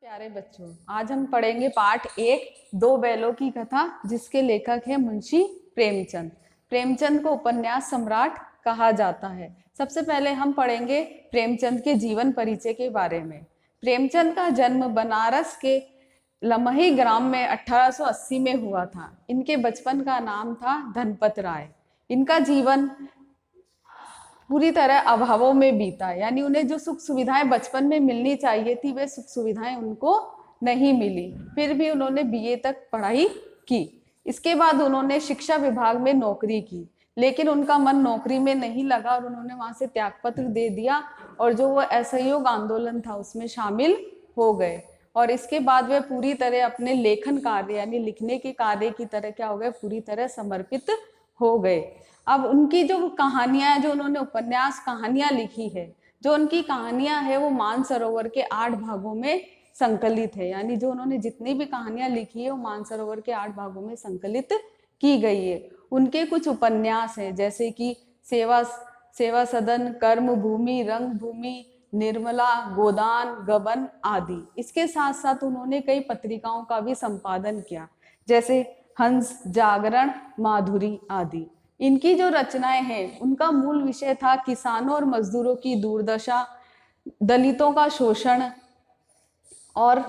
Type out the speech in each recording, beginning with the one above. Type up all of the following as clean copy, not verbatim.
प्यारे बच्चों, आज हम पढ़ेंगे पाठ एक, दो बैलों की कथा, जिसके लेखक है मुंशी प्रेमचंद। प्रेमचंद को उपन्यास सम्राट कहा जाता है। सबसे पहले हम पढ़ेंगे प्रेमचंद के जीवन परिचय के बारे में। प्रेमचंद का जन्म बनारस के लमही ग्राम में 1880 में हुआ था। इनके बचपन का नाम था धनपत राय। इनका जीवन पूरी तरह अभावों में बीता, यानी उन्हें जो सुख सुविधाएं बचपन में मिलनी चाहिए थी वे सुख सुविधाएं उनको नहीं मिली। फिर भी उन्होंने बीए तक पढ़ाई की। इसके बाद उन्होंने शिक्षा विभाग में नौकरी की, लेकिन उनका मन नौकरी में नहीं लगा और उन्होंने वहां से त्यागपत्र दे दिया और जो वो असहयोग आंदोलन था उसमें शामिल हो गए। और इसके बाद वे पूरी तरह अपने लेखन कार्य यानी लिखने के कार्य की तरह क्या हो गए, पूरी तरह समर्पित हो गए। अब उनकी जो कहानियां हैं, जो उन्होंने उपन्यास कहानियां लिखी है, जो उनकी कहानियां है वो मानसरोवर के 8 भागों में संकलित है। यानी जो उन्होंने जितनी भी कहानियां लिखी है वो मानसरोवर के 8 भागों में संकलित की गई है। उनके कुछ उपन्यास हैं जैसे कि सेवा सदन, कर्म भूमि, रंग भूमि, निर्मला, गोदान, गबन आदि। इसके साथ साथ उन्होंने कई पत्रिकाओं का भी संपादन किया, जैसे हंस, जागरण, माधुरी आदि। इनकी जो रचनाएं हैं उनका मूल विषय था किसानों और मजदूरों की दुर्दशा, दलितों का शोषण और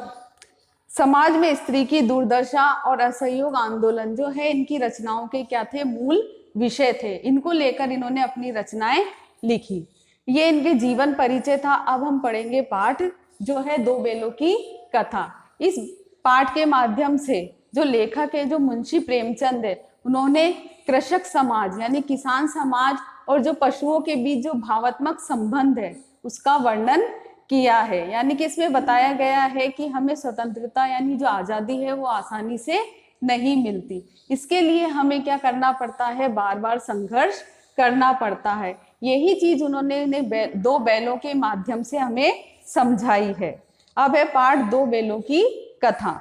समाज में स्त्री की दुर्दशा और असहयोग आंदोलन जो है इनकी रचनाओं के क्या थे, मूल विषय थे। इनको लेकर इन्होंने अपनी रचनाएं लिखी। ये इनके जीवन परिचय था। अब हम पढ़ेंगे पाठ जो है दो बैलों की कथा। इस पाठ के माध्यम से जो लेखक है, जो मुंशी प्रेमचंद है, उन्होंने कृषक समाज यानी किसान समाज और जो पशुओं के बीच जो भावात्मक संबंध है उसका वर्णन किया है। यानी कि इसमें बताया गया है कि हमें स्वतंत्रता यानी जो आज़ादी है वो आसानी से नहीं मिलती। इसके लिए हमें क्या करना पड़ता है, बार बार संघर्ष करना पड़ता है। यही चीज उन्होंने दो बैलों के माध्यम से हमें समझाई है। अब है पाठ दो बैलों की कथा।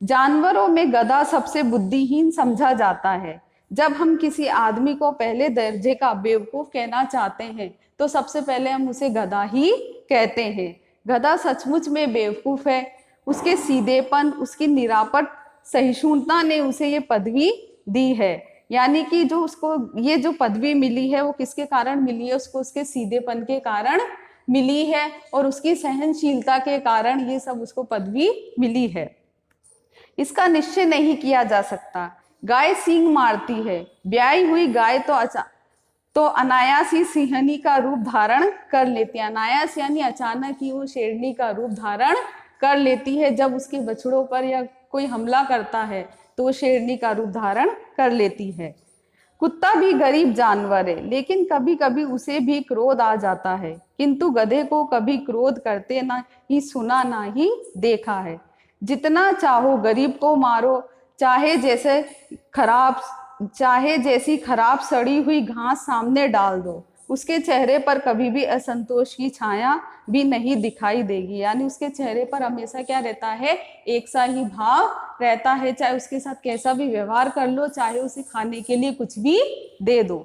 जानवरों में गधा सबसे बुद्धिहीन समझा जाता है। जब हम किसी आदमी को पहले दर्जे का बेवकूफ कहना चाहते हैं तो सबसे पहले हम उसे गधा ही कहते हैं। गधा सचमुच में बेवकूफ है। उसके सीधेपन, उसकी निरापद सहिष्णुता ने उसे ये पदवी दी है। यानी कि जो उसको ये जो पदवी मिली है वो किसके कारण मिली है, उसको उसके सीधेपन के कारण मिली है और उसकी सहनशीलता के कारण ये सब उसको पदवी मिली है। इसका निश्चय नहीं किया जा सकता। गाय सींग मारती है। ब्याई हुई गाय तो अनायास ही सिंहनी का रूप धारण कर लेती है। अनायास यानी अचानक ही वो शेरनी का रूप धारण कर लेती है। जब उसके बछड़ों पर या कोई हमला करता है तो वो शेरनी का रूप धारण कर लेती है। कुत्ता भी गरीब जानवर है, लेकिन कभी कभी उसे भी क्रोध आ जाता है, किंतु गधे को कभी क्रोध करते ना ही सुना ना ही देखा है। जितना चाहो गरीब को मारो, चाहे जैसी खराब सड़ी हुई घास सामने डाल दो, उसके चेहरे पर कभी भी असंतोष की छाया भी नहीं दिखाई देगी। यानी उसके चेहरे पर हमेशा क्या रहता है, एक सा ही भाव रहता है। चाहे उसके साथ कैसा भी व्यवहार कर लो, चाहे उसे खाने के लिए कुछ भी दे दो।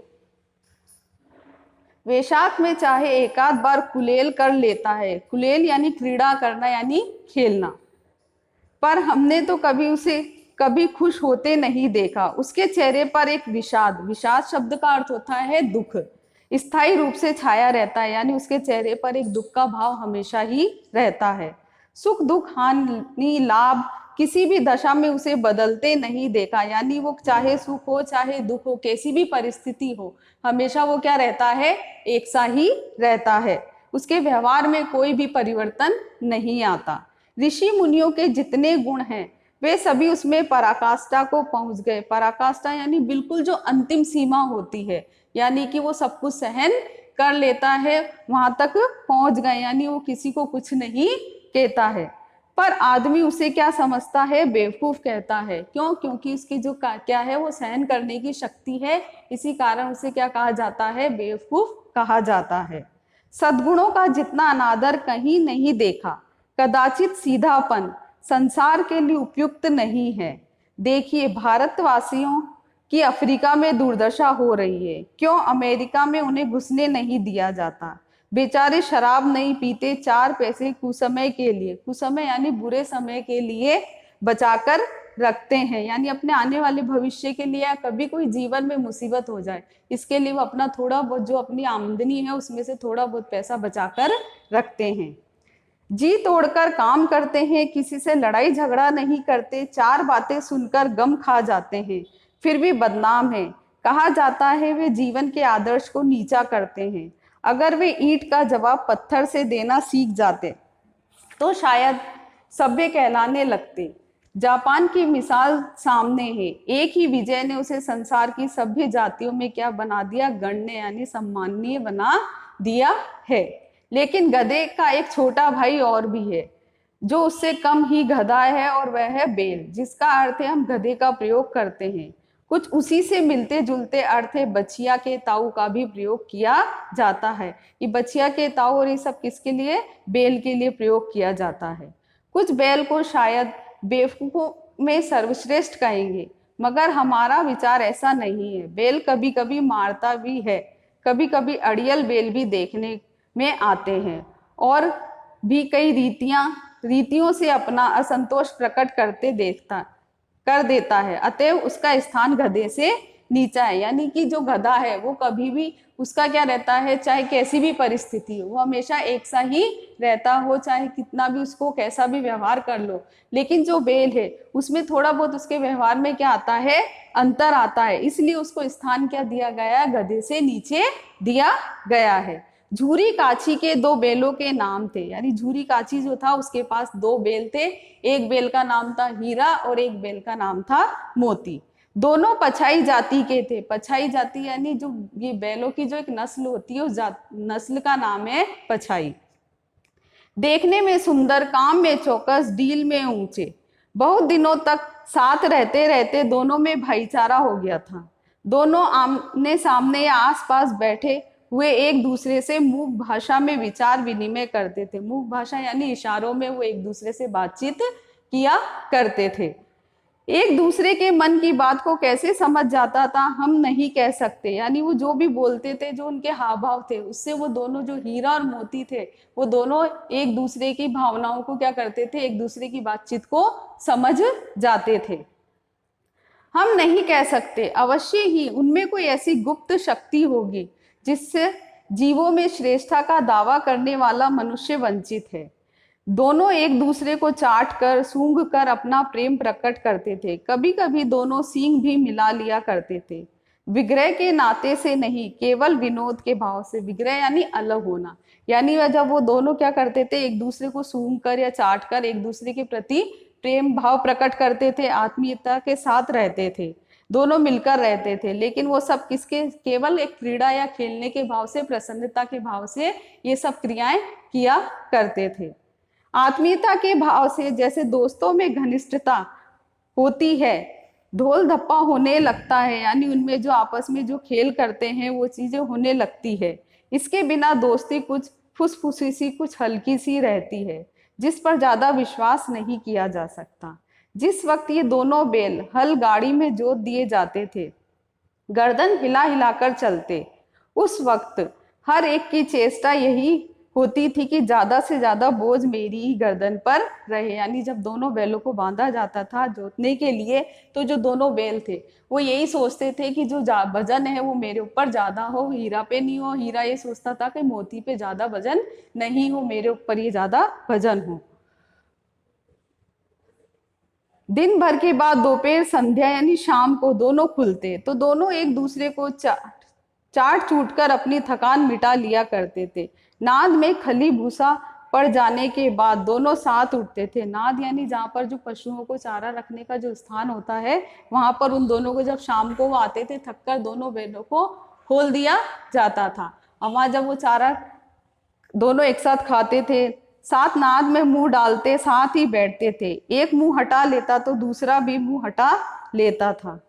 वैशाख में चाहे एकाध बार कुलेल कर लेता है। कुलेल यानी क्रीड़ा करना यानी खेलना, पर हमने तो कभी उसे कभी खुश होते नहीं देखा। उसके चेहरे पर एक विषाद शब्द का अर्थ होता है दुख, स्थायी रूप से छाया रहता है। यानी उसके चेहरे पर एक दुख का भाव हमेशा ही रहता है। सुख दुख हानि लाभ किसी भी दशा में उसे बदलते नहीं देखा। यानी वो चाहे सुख हो चाहे दुख हो, कैसी भी परिस्थिति हो, हमेशा वो क्या रहता है, एक सा ही रहता है। उसके व्यवहार में कोई भी परिवर्तन नहीं आता। ऋषि मुनियों के जितने गुण हैं वे सभी उसमें पराकाष्ठा को पहुंच गए। पराकाष्ठा यानी बिल्कुल जो अंतिम सीमा होती है, यानी कि वो सब कुछ सहन कर लेता है, वहां तक पहुंच गए। यानी वो किसी को कुछ नहीं कहता है। पर आदमी उसे क्या समझता है, बेवकूफ कहता है। क्यों? क्योंकि उसकी जो क्या है, वो सहन करने की शक्ति है। इसी कारण उसे क्या कहा जाता है, बेवकूफ कहा जाता है। सद्गुणों का जितना अनादर कहीं नहीं देखा। कदाचित सीधापन संसार के लिए उपयुक्त नहीं है। देखिए, भारतवासियों की अफ्रीका में दुर्दशा हो रही है। क्यों अमेरिका में उन्हें घुसने नहीं दिया जाता? बेचारे शराब नहीं पीते, 4 पैसे कुसमय के लिए, कुसमय यानी बुरे समय के लिए बचाकर रखते हैं, यानी अपने आने वाले भविष्य के लिए, या कभी कोई जीवन में मुसीबत हो जाए इसके लिए वो अपना थोड़ा बहुत जो अपनी आमदनी है उसमें से थोड़ा बहुत पैसा बचाकर रखते हैं। जी तोड़कर काम करते हैं, किसी से लड़ाई झगड़ा नहीं करते, 4 बातें सुनकर गम खा जाते हैं, फिर भी बदनाम है। कहा जाता है वे जीवन के आदर्श को नीचा करते हैं। अगर वे ईंट का जवाब पत्थर से देना सीख जाते तो शायद सभ्य कहलाने लगते। जापान की मिसाल सामने है, एक ही विजय ने उसे संसार की सभ्य जातियों में क्या बना दिया, गण्य यानी सम्माननीय बना दिया है। लेकिन गधे का एक छोटा भाई और भी है जो उससे कम ही गधा है, और वह है बेल, जिसका अर्थ है हम गधे का प्रयोग करते हैं। कुछ उसी से मिलते जुलते अर्थ है बछिया के ताऊ का भी प्रयोग किया जाता है। ये बछिया के ताऊ और ये सब किसके लिए, बेल के लिए प्रयोग किया जाता है। कुछ बैल को शायद बेवकूफों में सर्वश्रेष्ठ कहेंगे, मगर हमारा विचार ऐसा नहीं है। बैल कभी कभी मारता भी है, कभी कभी अड़ियल बैल भी देखने में आते हैं, और भी कई रीतियों से अपना असंतोष प्रकट कर देता है। अतएव उसका स्थान गधे से नीचा है, यानी कि जो गधा है वो कभी भी उसका क्या रहता है, चाहे कैसी भी परिस्थिति हो वो हमेशा एक सा ही रहता हो, चाहे कितना भी उसको कैसा भी व्यवहार कर लो। लेकिन जो बैल है उसमें थोड़ा बहुत उसके व्यवहार में क्या आता है, अंतर आता है, इसलिए उसको स्थान क्या दिया गया है, गधे से नीचे दिया गया है। झूरी काची के 2 बैलों के नाम थे, यानी झूरी काची जो था उसके पास 2 बैल थे, एक बैल का नाम था हीरा और एक बैल का नाम था मोती। दोनों पछाई जाति के थे। पछाई जाति यानी जो ये बैलों की जो एक नस्ल होती है उस नस्ल का नाम है पछाई। देखने में सुंदर, काम में चौकस, डील में ऊंचे। बहुत दिनों तक साथ रहते रहते दोनों में भाईचारा हो गया था। दोनों आमने सामने या आसपास बैठे हुए एक दूसरे से मूक भाषा में विचार विनिमय करते थे। मूक भाषा यानी इशारों में वो एक दूसरे से बातचीत किया करते थे। एक दूसरे के मन की बात को कैसे समझ जाता था हम नहीं कह सकते, यानी वो जो भी बोलते थे, जो उनके हाव भाव थे, उससे वो दोनों जो हीरा और मोती थे वो दोनों एक दूसरे की भावनाओं को क्या करते थे, एक दूसरे की बातचीत को समझ जाते थे। हम नहीं कह सकते, अवश्य ही उनमें कोई ऐसी गुप्त शक्ति होगी जिससे जीवों में श्रेष्ठता का दावा करने वाला मनुष्य वंचित है। दोनों एक दूसरे को चाट कर सूंघ कर अपना प्रेम प्रकट करते थे। कभी कभी दोनों सींग भी मिला लिया करते थे, विग्रह के नाते से नहीं, केवल विनोद के भाव से। विग्रह यानी अलग होना, यानी वह जब वो दोनों क्या करते थे, एक दूसरे को सूंघ कर या चाट कर एक दूसरे के प्रति प्रेम भाव प्रकट करते थे, आत्मीयता के साथ रहते थे, दोनों मिलकर रहते थे। लेकिन वो सब किसके, केवल एक क्रीड़ा या खेलने के भाव से, प्रसन्नता के भाव से ये सब क्रियाएं किया करते थे। आत्मीयता के भाव से, जैसे दोस्तों में घनिष्ठता होती है, ढोल धप्पा होने लगता है, यानी उनमें जो आपस में जो खेल करते हैं वो चीजें होने लगती है। इसके बिना दोस्ती कुछ फुसफुसी सी, कुछ हल्की सी रहती है, जिस पर ज्यादा विश्वास नहीं किया जा सकता। जिस वक्त ये दोनों बैल हल गाड़ी में जोत दिए जाते थे, गर्दन हिला हिलाकर चलते, उस वक्त हर एक की चेष्टा यही होती थी कि ज्यादा से ज्यादा बोझ मेरी ही गर्दन पर रहे। यानी जब दोनों बैलों को बांधा जाता था जोतने के लिए, तो जो दोनों बैल थे वो यही सोचते थे कि जो वजन है वो मेरे ऊपर ज्यादा हो, हीरा पे नहीं हो। हीरा ये सोचता था कि मोती पे ज्यादा वजन नहीं हो, मेरे ऊपर ये ज्यादा वजन हो। दिन भर के बाद दोपहर संध्या यानी शाम को दोनों खुलते, तो दोनों एक दूसरे को चाट चूट कर अपनी थकान मिटा लिया करते थे। नाद में खली भूसा पड़ जाने के बाद दोनों साथ उठते थे। नाद यानी जहाँ पर जो पशुओं को चारा रखने का जो स्थान होता है, वहां पर उन दोनों को जब शाम को वो आते थे थक कर, दोनों बैलों को खोल दिया जाता था। और वहां जब वो चारा दोनों एक साथ खाते थे, साथ नाद में मुंह डालते, साथ ही बैठते थे। एक मुंह हटा लेता तो दूसरा भी मुंह हटा लेता था।